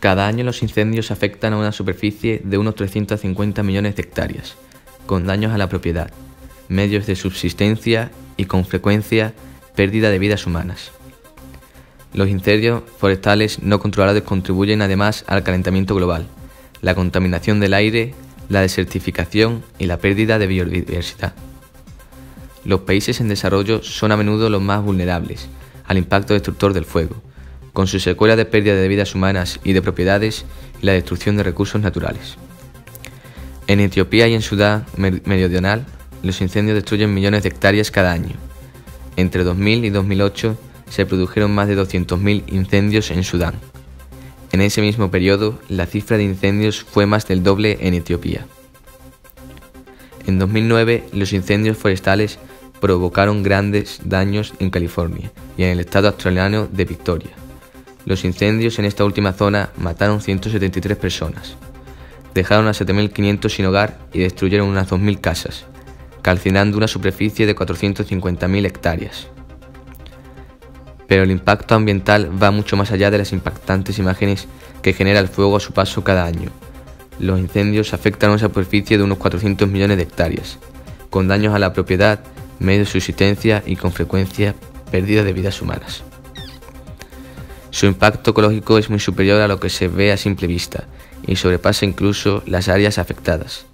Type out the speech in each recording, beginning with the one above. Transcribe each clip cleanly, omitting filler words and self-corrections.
Cada año los incendios afectan a una superficie de unos 350 millones de hectáreas, con daños a la propiedad, medios de subsistencia y, con frecuencia, pérdida de vidas humanas. Los incendios forestales no controlados contribuyen además al calentamiento global, la contaminación del aire, la desertificación y la pérdida de biodiversidad. Los países en desarrollo son a menudo los más vulnerables al impacto destructor del fuego, con sus secuelas de pérdida de vidas humanas y de propiedades y la destrucción de recursos naturales. En Etiopía y en Sudán Meridional, los incendios destruyen millones de hectáreas cada año. Entre 2000 y 2008 se produjeron más de 200.000 incendios en Sudán. En ese mismo periodo, la cifra de incendios fue más del doble en Etiopía. En 2009, los incendios forestales provocaron grandes daños en California y en el estado australiano de Victoria. Los incendios en esta última zona mataron 173 personas, dejaron a 7.500 sin hogar y destruyeron unas 2.000 casas, calcinando una superficie de 450.000 hectáreas. Pero el impacto ambiental va mucho más allá de las impactantes imágenes que genera el fuego a su paso cada año. Los incendios afectan a una superficie de unos 400 millones de hectáreas, con daños a la propiedad, medios de subsistencia y, con frecuencia, pérdida de vidas humanas. Su impacto ecológico es muy superior a lo que se ve a simple vista y sobrepasa incluso las áreas afectadas.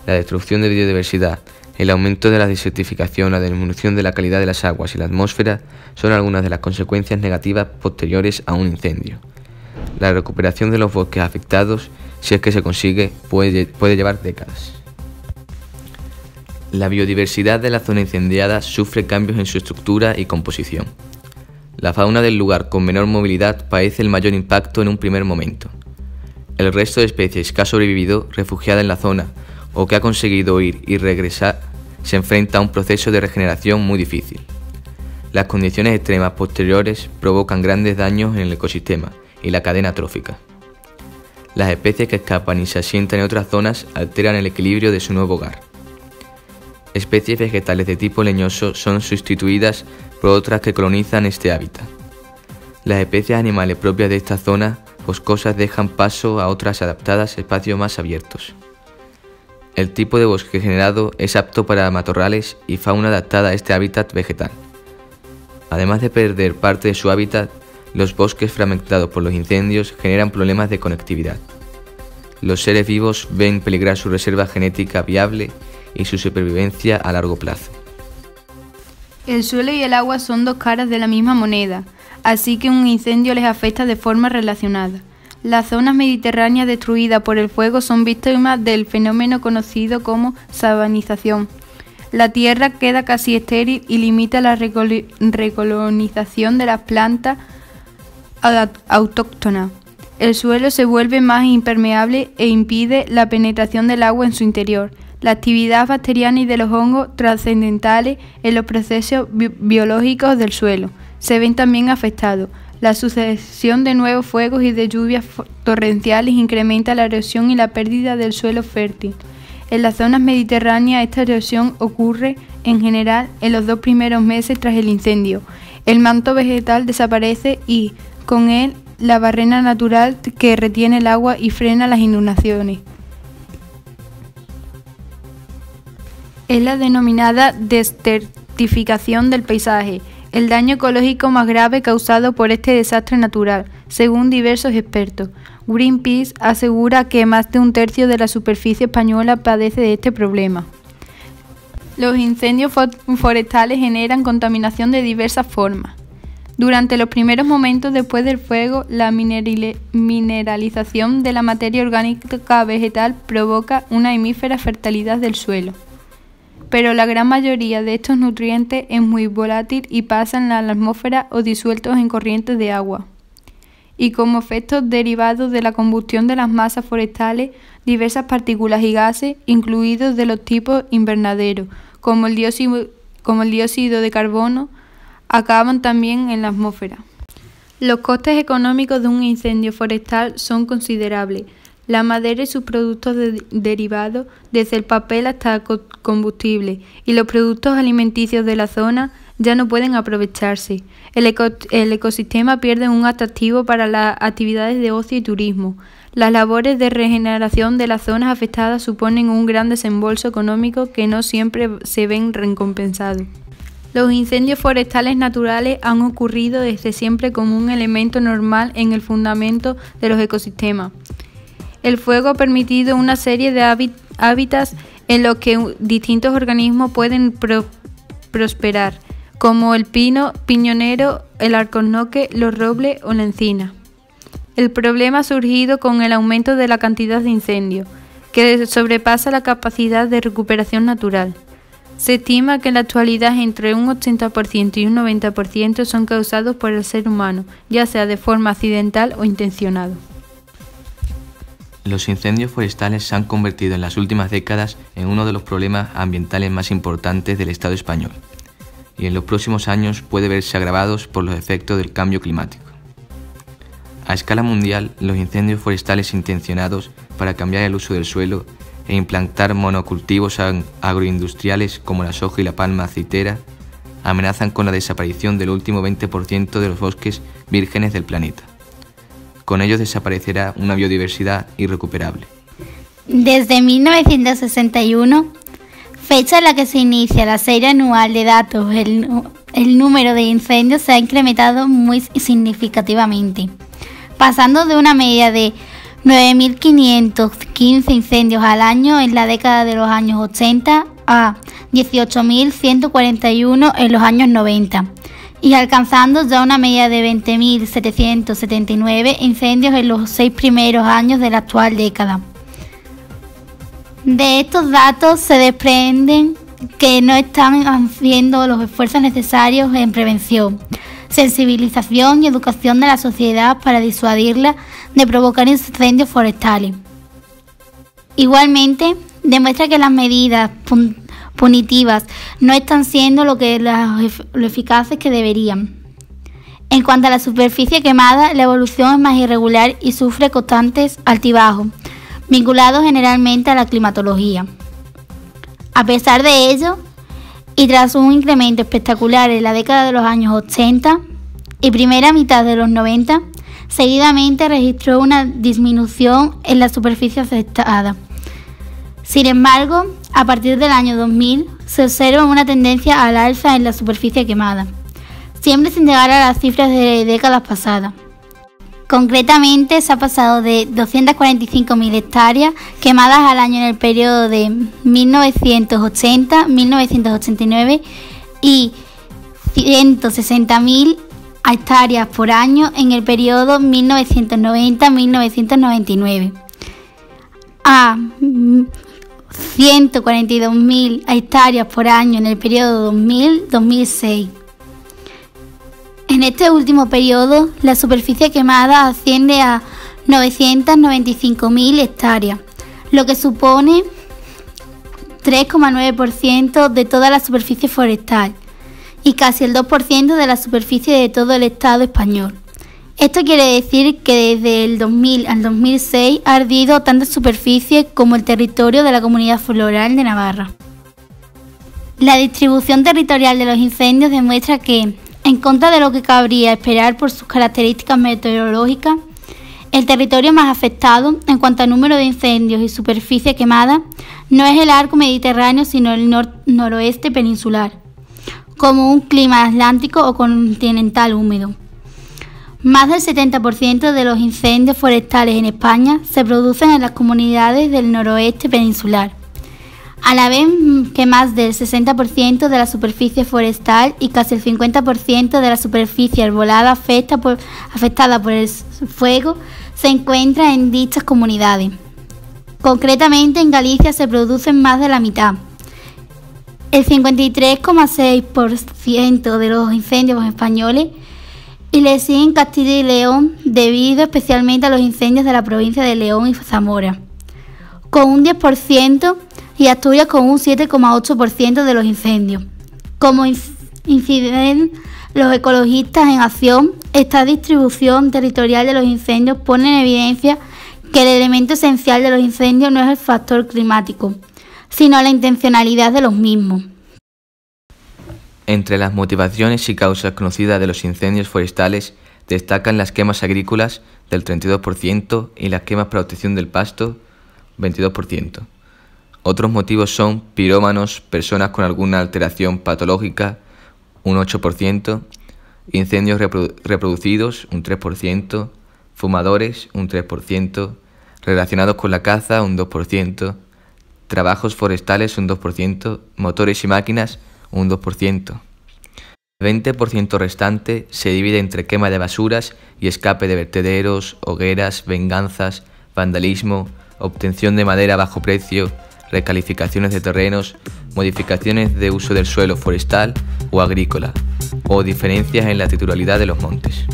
La destrucción de biodiversidad, el aumento de la desertificación, la disminución de la calidad de las aguas y la atmósfera son algunas de las consecuencias negativas posteriores a un incendio. La recuperación de los bosques afectados, si es que se consigue, puede llevar décadas. La biodiversidad de la zona incendiada sufre cambios en su estructura y composición. La fauna del lugar con menor movilidad padece el mayor impacto en un primer momento. El resto de especies que ha sobrevivido refugiada en la zona o que ha conseguido huir y regresar se enfrenta a un proceso de regeneración muy difícil. Las condiciones extremas posteriores provocan grandes daños en el ecosistema y la cadena trófica. Las especies que escapan y se asientan en otras zonas alteran el equilibrio de su nuevo hogar. Especies vegetales de tipo leñoso son sustituidas por otras que colonizan este hábitat. Las especies animales propias de esta zona boscosas dejan paso a otras adaptadas a espacios más abiertos. El tipo de bosque generado es apto para matorrales y fauna adaptada a este hábitat vegetal. Además de perder parte de su hábitat, los bosques fragmentados por los incendios generan problemas de conectividad. Los seres vivos ven peligrar su reserva genética viable y su supervivencia a largo plazo. El suelo y el agua son dos caras de la misma moneda, así que un incendio les afecta de forma relacionada. Las zonas mediterráneas destruidas por el fuego son víctimas del fenómeno conocido como sabanización. La tierra queda casi estéril y limita la recolonización de las plantas autóctonas. El suelo se vuelve más impermeable e impide la penetración del agua en su interior. La actividad bacteriana y de los hongos trascendentales en los procesos biológicos del suelo se ven también afectados. La sucesión de nuevos fuegos y de lluvias torrenciales incrementa la erosión y la pérdida del suelo fértil. En las zonas mediterráneas esta erosión ocurre en general en los 2 primeros meses tras el incendio. El manto vegetal desaparece y, con él, la barrera natural que retiene el agua y frena las inundaciones. Es la denominada desertificación del paisaje, el daño ecológico más grave causado por este desastre natural, según diversos expertos. Greenpeace asegura que más de un tercio de la superficie española padece de este problema. Los incendios forestales generan contaminación de diversas formas. Durante los primeros momentos después del fuego, la mineralización de la materia orgánica vegetal provoca una efímera fertilidad del suelo. Pero la gran mayoría de estos nutrientes es muy volátil y pasan a la atmósfera o disueltos en corrientes de agua. Y como efectos derivados de la combustión de las masas forestales, diversas partículas y gases, incluidos de los tipos invernaderos, como el dióxido de carbono, acaban también en la atmósfera. Los costes económicos de un incendio forestal son considerables. la madera y sus productos derivados, desde el papel hasta combustible, y los productos alimenticios de la zona ya no pueden aprovecharse. El ecosistema pierde un atractivo para las actividades de ocio y turismo. Las labores de regeneración de las zonas afectadas suponen un gran desembolso económico que no siempre se ven recompensados. Los incendios forestales naturales han ocurrido desde siempre como un elemento normal en el fundamento de los ecosistemas. El fuego ha permitido una serie de hábitats en los que distintos organismos pueden prosperar, como el pino piñonero, el alcornoque, los robles o la encina. El problema ha surgido con el aumento de la cantidad de incendios, que sobrepasa la capacidad de recuperación natural. Se estima que en la actualidad entre un 80% y un 90% son causados por el ser humano, ya sea de forma accidental o intencionado. Los incendios forestales se han convertido en las últimas décadas en uno de los problemas ambientales más importantes del Estado español, y en los próximos años puede verse agravados por los efectos del cambio climático. A escala mundial, los incendios forestales intencionados para cambiar el uso del suelo e implantar monocultivos agroindustriales como la soja y la palma aceitera amenazan con la desaparición del último 20% de los bosques vírgenes del planeta. Con ello desaparecerá una biodiversidad irrecuperable. Desde 1961, fecha en la que se inicia la serie anual de datos, el número de incendios se ha incrementado muy significativamente, pasando de una media de 9.515 incendios al año en la década de los años 80 a 18.141 en los años 90, y alcanzando ya una media de 20.779 incendios en los 6 primeros años de la actual década. De estos datos se desprenden que no están haciendo los esfuerzos necesarios en prevención, sensibilización y educación de la sociedad para disuadirla de provocar incendios forestales. Igualmente, demuestra que las medidas punitivas no están siendo lo eficaces que deberían. En cuanto a la superficie quemada, la evolución es más irregular y sufre constantes altibajos, vinculados generalmente a la climatología. A pesar de ello, y tras un incremento espectacular en la década de los años 80 y primera mitad de los 90, seguidamente registró una disminución en la superficie afectada. Sin embargo, a partir del año 2000 se observa una tendencia al alza en la superficie quemada, siempre sin llegar a las cifras de décadas pasadas. Concretamente, se ha pasado de 245.000 hectáreas quemadas al año en el periodo de 1980-1989 y 160.000 hectáreas por año en el periodo 1990-1999, a 142.000 hectáreas por año en el periodo 2000-2006. En este último periodo, la superficie quemada asciende a 995.000 hectáreas, lo que supone 3,9% de toda la superficie forestal y casi el 2% de la superficie de todo el Estado español. Esto quiere decir que desde el 2000 al 2006 ha ardido tanta superficie como el territorio de la Comunidad Foral de Navarra. La distribución territorial de los incendios demuestra que, en contra de lo que cabría esperar por sus características meteorológicas, el territorio más afectado en cuanto a número de incendios y superficie quemada no es el arco mediterráneo sino el noroeste peninsular, como un clima atlántico o continental húmedo. Más del 70% de los incendios forestales en España se producen en las comunidades del noroeste peninsular, a la vez que más del 60% de la superficie forestal y casi el 50% de la superficie arbolada afectada por el fuego se encuentra en dichas comunidades. Concretamente, en Galicia se producen más de la mitad. El 53,6% de los incendios españoles y le siguen Castilla y León, debido especialmente a los incendios de la provincia de León y Zamora, con un 10%, y Asturias con un 7,8% de los incendios. Como inciden los ecologistas en acción, esta distribución territorial de los incendios pone en evidencia que el elemento esencial de los incendios no es el factor climático, sino la intencionalidad de los mismos. Entre las motivaciones y causas conocidas de los incendios forestales destacan las quemas agrícolas del 32% y las quemas para obtención del pasto 22%. Otros motivos son pirómanos, personas con alguna alteración patológica un 8%, incendios reproducidos un 3%, fumadores un 3%, relacionados con la caza un 2%, trabajos forestales un 2%, motores y máquinas un 2%. El 20% restante se divide entre quema de basuras y escape de vertederos, hogueras, venganzas, vandalismo, obtención de madera a bajo precio, recalificaciones de terrenos, modificaciones de uso del suelo forestal o agrícola, o diferencias en la titularidad de los montes.